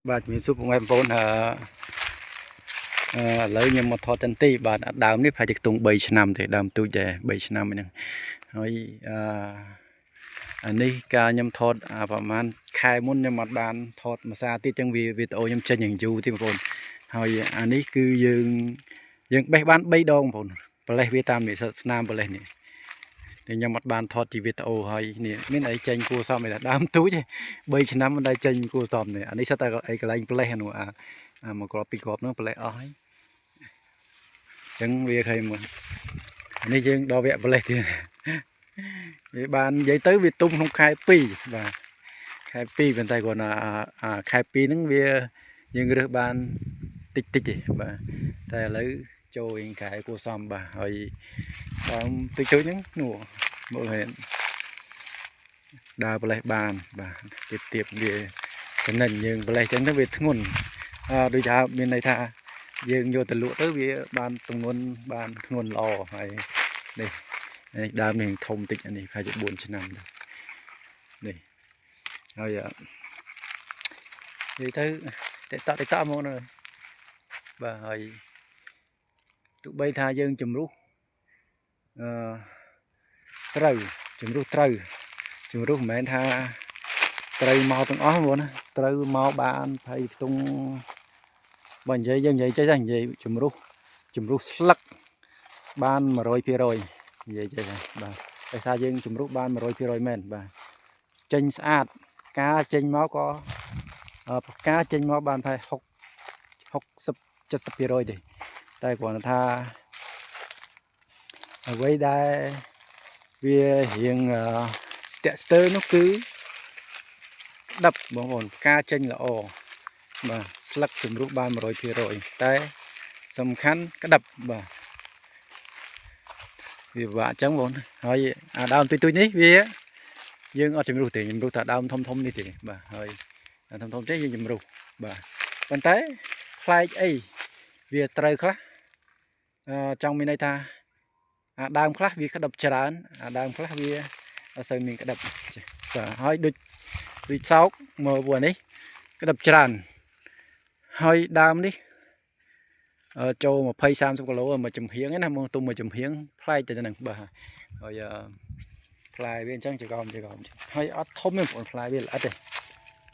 បាទជំរាបសួរបងប្អូនឥឡូវខ្ញុំមកថតចន្ទីបាទដើមនេះប្រហែលជាខ្ទង់3ឆ្នាំទេដើមទូចដែរ3ឆ្នាំហ្នឹងហើយអានេះការខ្ញុំថតប្រហែលខែមុនខ្ញុំអត់បានថតមួយសារទៀតចឹងវីដេអូខ្ញុំចេញយ៉ាងយូរទេបងប្អូនហើយអានេះគឺយើងបេះបាន3ដងបងប្អូនប្រលេះវាតាមនេះស្នាមប្រលេះនេះតែខ្ញុំអត់បានថតជាវីដេអូហើយនេះមានអីចេញគួរសមឯដើមទូចទេ3ឆ្នាំមិនដែលចេញគួរសមនេះអានេះសិតតែអីកន្លែងប្រលេះនោះមកគ្រាប់ពីរគ្រាប់នោះប្រលេះអស់ហើយអញ្ចឹងវាឃើញមើលនេះយើងដល់វគ្គប្រលេះទៀតវាបាននិយាយទៅវាទុំក្នុងខែ2បាទខែ2ប៉ុន្តែគាត់ខែ2ហ្នឹងវាយើងរើសបានតិចទេបាទតែឥឡូវចូលវិញខែគួរសមបាទហើយតាមតិចតួចហ្នឹងនោះមើលឃើញដើរប្រលេះបានបាទទៀបវាចំណេញយើងប្រលេះចឹងទៅវាធ្ងន់ដូចថាមានន័យថាយើងយកទៅលក់ទៅវាបានទម្ងន់បានធ្ងន់ល្អហើយនេះដើមនេះធំតិចអានេះប្រហែលជា4ឆ្នាំនេះហើយនិយាយទៅតតមកនៅបាទហើយទោះបីថាយើងជំរុះត្រូវជំរុះមិនមែនថាត្រូវមកទាំងអស់បងណាត្រូវមកបានហើយខ្ទង់បើនិយាយយើងនិយាយចេះនិយាយជំរុះស្លឹកបាន 100% និយាយចេះបាទតែថាយើងជំរុះបាន 100% មែនបាទចេញស្អាតការចេញមកក៏ការចេញមកបានប្រហែល60-70% ទេតែគ្រាន់តែថាអ្វីដែលវារៀងស្ទាក់ស្ទើរនោះគឺដប់បងប្អូនការចេញល្អបាទស្លឹកជំរុះបាន 100% តែសំខាន់ក្តឹបបាទវាពិបាកអញ្ចឹងបងហើយអាដើមទុយនេះវាយើងអត់ជំរុះទេជំរុះតែដើមធំនេះទេបាទហើយធំទេយើងជំរុះបាទប៉ុន្តែផ្លែកអីវាត្រូវខ្លះចង់មានន័យថាអាដើមខ្លះវាក្តឹបច្រើនអាដើមខ្លះវាអត់សូវមានក្តឹបបាទហើយដូចសោកមើលពួកនេះក្តឹបច្រើនហើយដើមនេះចូល20-30 គីឡូមកចំហៀងណាមកទុំមកចំហៀងផ្លែកទៅហ្នឹងបាទហើយផ្លែវាអញ្ចឹងចកមហើយអត់ធំទេបងផ្លែវាល្អិតទេ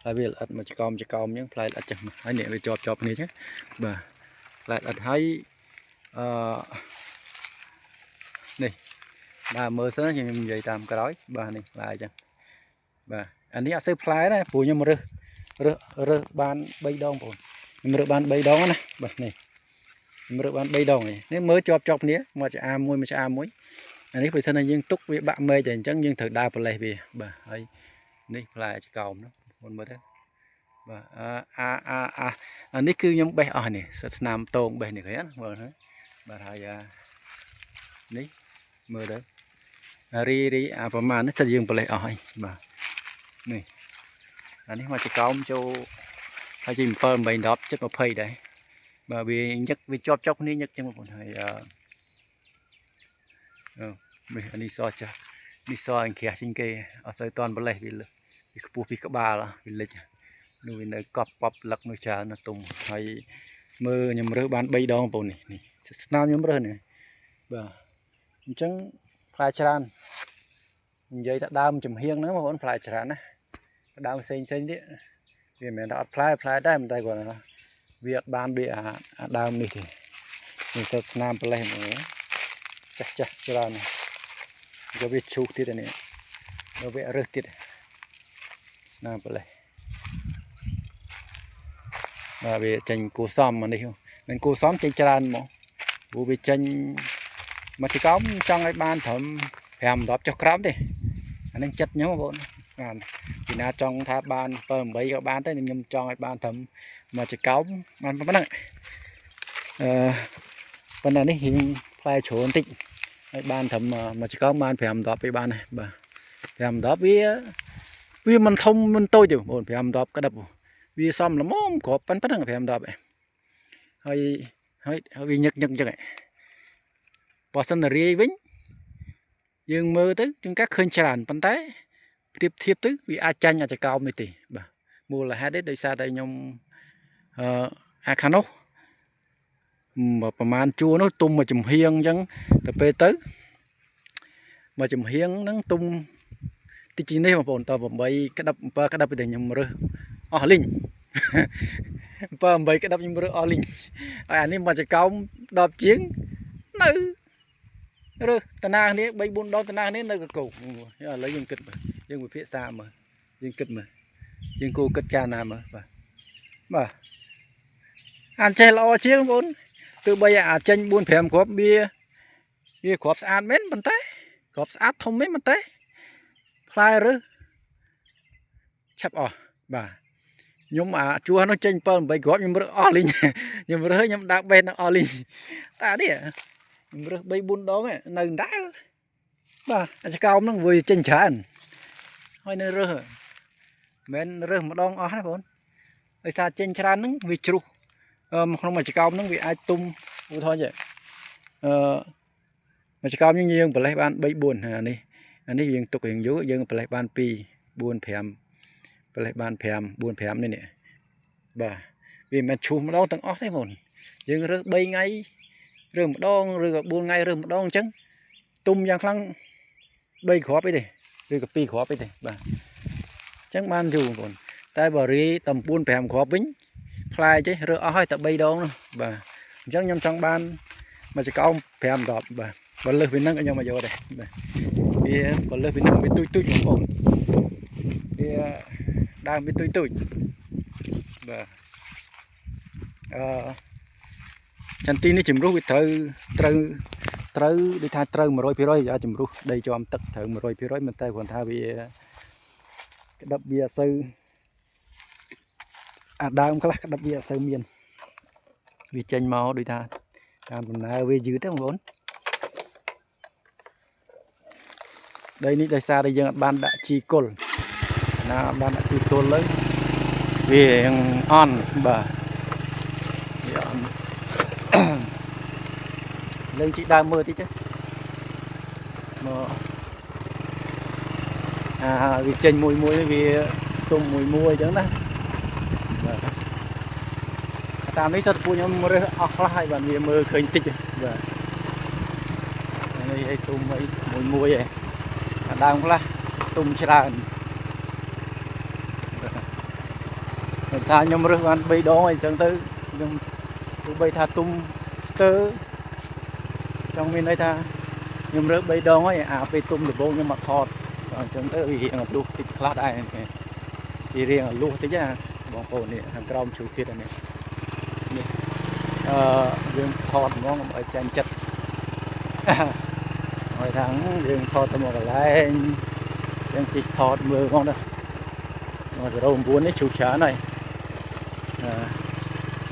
ផ្លែវាល្អិតមកចកមអញ្ចឹងផ្លែល្អិតចឹងហើយនេះវាជាប់គ្នាចឹងបាទផ្លែល្អិតហើយនេះបាទមើលសិនខ្ញុំនិយាយតាមក្រោយបាទនេះផ្លែអញ្ចឹងបាទអានេះអត់សូវផ្លែណាព្រោះខ្ញុំរើសបាន3ដងបងខ្ញុំរើសបាន3ដងណាបាទនេះខ្ញុំរើសបាន3ដងនេះមើលជាប់គ្នាមកឆ្អាមួយអានេះបើសិនតែយើងទុកវាបាក់មែកតែអញ្ចឹងយើងត្រូវដើរប្រលេះវាបាទហើយនេះផ្លែចកោមនោះបងមើលទៅបាទអានេះគឺខ្ញុំបេះអស់នេះស្នាមតងបេះនេះឃើញណាមើលហ្នឹងបាទហើយនេះមើលទៅរីប្រហែលនេះសិតយើងប្រលេះអស់ហើយបាទនេះអានេះមកចកោមចូលហើយជា7 8 10 7 20ដែរបាទវាញឹកវាជាប់គ្នាញឹកចឹងបងប្អូនហើយនេះអានេះសចាស់នេះសអង្ក្រាស់ជាងគេអត់សូវតន់ប្រលេះវាខ្ពស់ពីក្បាលវាលិចនោះវានៅកប់ប៉ប់លឹកនោះច្រើនណាទុំហើយមើលខ្ញុំរើសបាន3ដងបងប្អូននេះស្នាមខ្ញុំរើសនេះបាទអញ្ចឹងផ្លែច្រើននិយាយថាដើមចំហៀងហ្នឹងបងប្អូនផ្លែច្រើនណាដើមផ្សេងទៀតវាមិនមែនថាអត់ផ្លែដែរតែគាត់ថាវាអត់បានដូចអាដើមនេះទេនេះទៅស្នាមប្រលេះហ្មងចាស់ច្រើនយកវាឈូសទៀតនេះយកវារើសទៀតស្នាមប្រលេះបាទវាចេញគូសំអានេះមិនគូសំចេញច្រើនហ្មងព្រោះវាចេញមកទីកោមចង់ឲ្យបានត្រឹម5-10ចុះក្រោមទេអានេះចិត្តខ្ញុំបងប្អូនបានពីណាចង់ថាបាន7 8ក៏បានតែខ្ញុំចង់ឲ្យបានត្រឹមមកចកោមបានប៉ុណ្ណឹងប៉ុន្តែនេះរៀងផ្លែជ្រុលបន្តិចហើយបានត្រឹមមកចកោមបាន5-10ទៅបានដែរបាទ5-10វាមិនធំមិនតូចទេបងប្អូន5-10ក្តឹបវាសមល្មមគ្រាប់ប៉ុណ្ណឹង5-10ហើយវាញឹកចឹងបើសិនតែរាយវិញយើងមើលទៅជួនកាលឃើញច្រើនប៉ុន្តែប្រៀបធៀបទៅវាអាចចាញ់អាចកោមនេះទេបាទមូលហេតុទេដោយសារតែខ្ញុំ ខាងនោះប្រហែលជួរនោះទុំមកចំហៀងអញ្ចឹងទៅពេលទៅមកចំហៀងហ្នឹងទុំតិចនេះបងប្អូនត8ក្តាប់7ក្តាប់ទៅខ្ញុំរើសអស់លីង7 8ក្តាប់ខ្ញុំរើសអស់លីងហើយអានេះមកចកោម10ជាងនៅរើសតាណាគ្នា3 4ដងតាណាគ្នានៅកកឥឡូវយើងគិតមើលយើងវិភាគសាមើលយើងគិតមើលយើងគូគិតការណាមើលបាទអានចេះល្អជាងបងប្អូនទោះបីអាចេញ4 5គ្រាប់វាគ្រាប់ស្អាតមែនប៉ុន្តែគ្រាប់ស្អាតធំមែនប៉ុន្តែផ្លែរើសឆាប់អស់បាទខ្ញុំជួសនោះចេញ7 8គ្រាប់ខ្ញុំរើសអស់លីងខ្ញុំរើសខ្ញុំដាក់បេះនៅអស់លីងតែនេះខ្ញុំរើស3 4ដងនៅដែរបាទអាចកោមហ្នឹងវាចេញច្រើនហើយនៅរើសមិនរើសម្ដងអស់ណាបងប្អូនដោយសារចេញច្រើនហ្នឹងវាជ្រុះក្នុងមួយចកោមហ្នឹងវាអាចទុំឧទាហរណ៍មួយចកោមយើងប្រលេះបាន3 4អានេះយើងទុករៀងយូរយើងប្រលេះបាន2 4 5ប្រលេះបាន5 4 5នេះបាទវាមិនឈូសម្ដងទាំងអស់ទេបងប្អូនយើងរើស3ថ្ងៃរើសម្ដងឬក៏4ថ្ងៃរើសម្ដងអញ្ចឹងទុំយ៉ាងខ្លាំង3គ្រាប់អីទេឬក៏2គ្រាប់អីទេបាទអញ្ចឹងបានយូរបងប្អូនតែបើរីតំ4 5គ្រាប់វិញផ្លែចេះរើសអស់ហើយតែ3ដងនោះបាទអញ្ចឹងខ្ញុំចង់បានមួយចកោម5 10បាទបើលើសពីហ្នឹងខ្ញុំមកយកដែរបាទវាបើលើសពីហ្នឹងវាទូចបងប្អូនវាដើមវាទូចបាទចន្ទីនេះជំរុះវាត្រូវដូចថាត្រូវ 100% ជំរុះដីជាប់ទឹកត្រូវ 100% មិនតែគ្រាន់ថាវាក្តាប់វាអត់សូវអាដើមខ្លះក្តាប់វាអត់សូវមានវាចេញមកដូចថាតាមដំណើរវាយឺតទេបងប្អូនដីនេះដោយសារតែយើងអត់បានដាក់ជីគល់ណាអត់បានដាក់ជីគល់លើវាអន់បាទវាអន់លើជីដើមមើលតិចមកវាចេញមួយវាទុំមួយអញ្ចឹងណាបាទតាមនេះសិតពួកខ្ញុំរើសអស់ខ្លះហើយបាទវាមើលឃើញតិចបាទនេះអីទុំអីមួយឯងអាដើមខ្លះទុំច្រើនតែថាខ្ញុំរើសបាន3 ដងអីចឹងទៅខ្ញុំទោះបីថាទុំស្ទើចង់មានន័យថាខ្ញុំរើស3 ដងហើយពេលទុំដំបូងខ្ញុំមកថតអញ្ចឹងទៅវារៀងលុះតិចខ្លះដែរវារៀងលុះតិចណាបងប្អូននេះខាងក្រោមជ្រុះទៀតនេះយើងថតហ្មងឲ្យចាញ់ចិត្តហើយថាយើងថតទៅមកកន្លែងយើងជីកថតមើលហ្មងណាមក09នេះជ្រុះច្រើនហើយ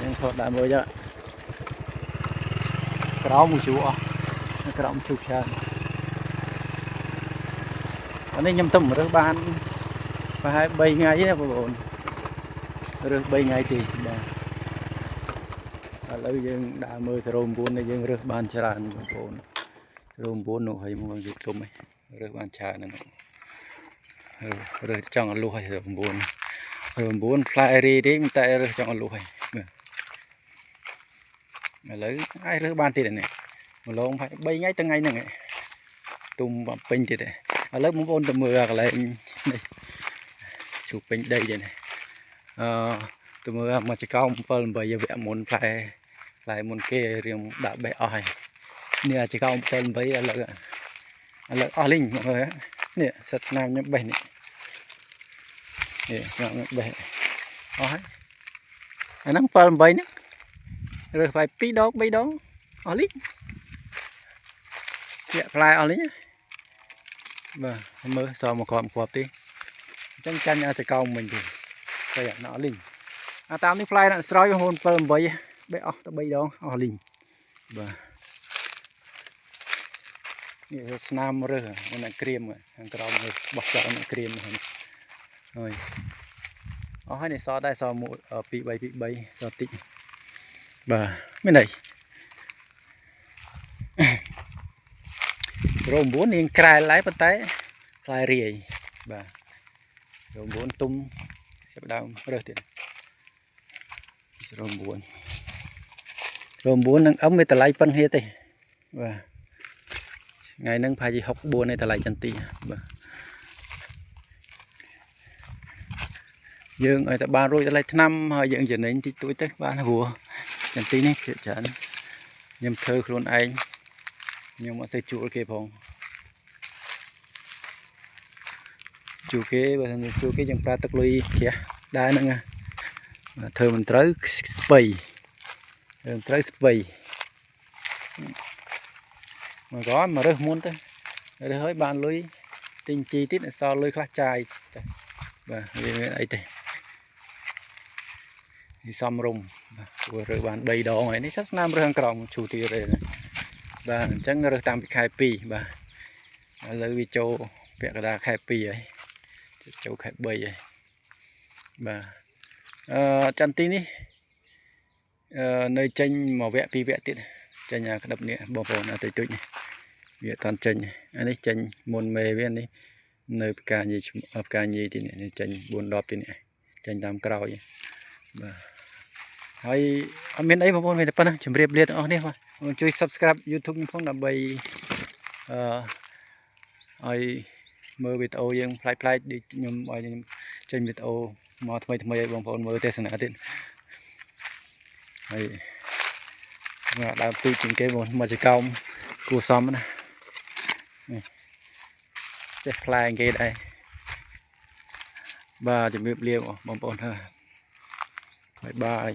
យើងថតដាក់មើលចុះក្រោមមួយជ្រុះអស់ក្រោមជ្រុះច្រើនអានេះខ្ញុំទៅរើសបានប្រហែល3 ថ្ងៃណាបងប្អូនរើស3 ថ្ងៃទេបាទឥឡូវយើងដើរមើល09នេះយើងរើសបានច្រើនបងប្អូន09នោះហើយមកយូធំឯងរើសបានច្រើនណាស់រើសចង់ឲ្យលុះហើយ09ផ្លែរីទេតែរើសចង់ឲ្យលុះហើយឥឡូវអាចរើសបានទៀតនេះម្លង3 ថ្ងៃទៅថ្ងៃហ្នឹងទុំពេញទៀតឥឡូវបងប្អូនទៅមើលកន្លែងនេះជូពេញដីទៀតនេះទៅមើលមកចកោម7 8វគ្គមុនផ្លែមុនគេរៀងដាក់បេះអស់ហើយនេះចកោម7 8ឥឡូវអស់លីងមើលនេះសិតស្នាមខ្ញុំបេះនេះខ្ញុំបេះអស់ហើយអាហ្នឹង7 8ហ្នឹងរើសផ្លែ2 ដង 3 ដងអស់លីងវាផ្លែអស់លីងបាទមើលសល់មកគ្រាប់ទេអញ្ចឹងចាញ់អាចកោមវិញទេតែអត់លីងតាមនេះផ្លែដាក់ស្រោចបងប្អូន7 8បេះអស់ទៅ3 ដងអស់លីងបាទនេះស្នាមរើសនៅក្រៀមខាងក្រោមនេះបោះចោលនៅក្រៀមហើយអស់ហើយនេះសល់ដែរសល់1 2 3 សល់តិចបាទមានអី09នាងក្រែលហើយប៉ុន្តែផ្លែរាយបាទ09ទុំចាប់ដើមរើសទៀត rôm buồn nâng ống mới ta lấy phân hết đấy và ngày nâng phải chỉ học buồn này ta lấy chân tì dương ở tại ba rồi ta lấy năm hồi dương giờ này thì tuổi tới ba là vừa chân tì này chuyện chán nhưng thơ luôn anh nhưng mà sẽ chủ cái phòng chủ cái và chủ cái chẳng pra tắc lui kìa đá nữa nha thơ mình tới spay mà có mà rất muốn tới để hơi bàn lưới tinh chi tiết là so lưới khác chai và ấy thế thì xong rung vừa rồi bàn đầy đó ngoàiនេះchắc nam rừng còng chủ tiêu đây và chắc nó được tạm bị khai pi và lấy video việc là khai pi ấy châu khai bầy ấy và chân tí ní nơi tranh màu vẽ pi vẽ tiết tranh nhà đập nhẹ bò bò là tới tụi này vẽ toàn tranh anh ấy tranh môn mê với anh ấy nơi ca gì thì này tranh buồn đọp thì này tranh làm cào vậy và hay ở bên ấy mà môn về tậpนะ chấm riệp liệt ở đây màជួយ subscribe YouTube ផងដើម្បីឲ្យមើលវីដេអូយើងផ្លាច់ៗដូចខ្ញុំឲ្យខ្ញុំចេញវីដេអូមកថ្មីៗឲ្យបងប្អូនមើលទេសនាទៀតហើយដើមទូជាងគេមកជាកោមគួសមណាចេះខ្លែងគេដែរបាទជំរាបលាបងប្អូនហើយបាយបាយ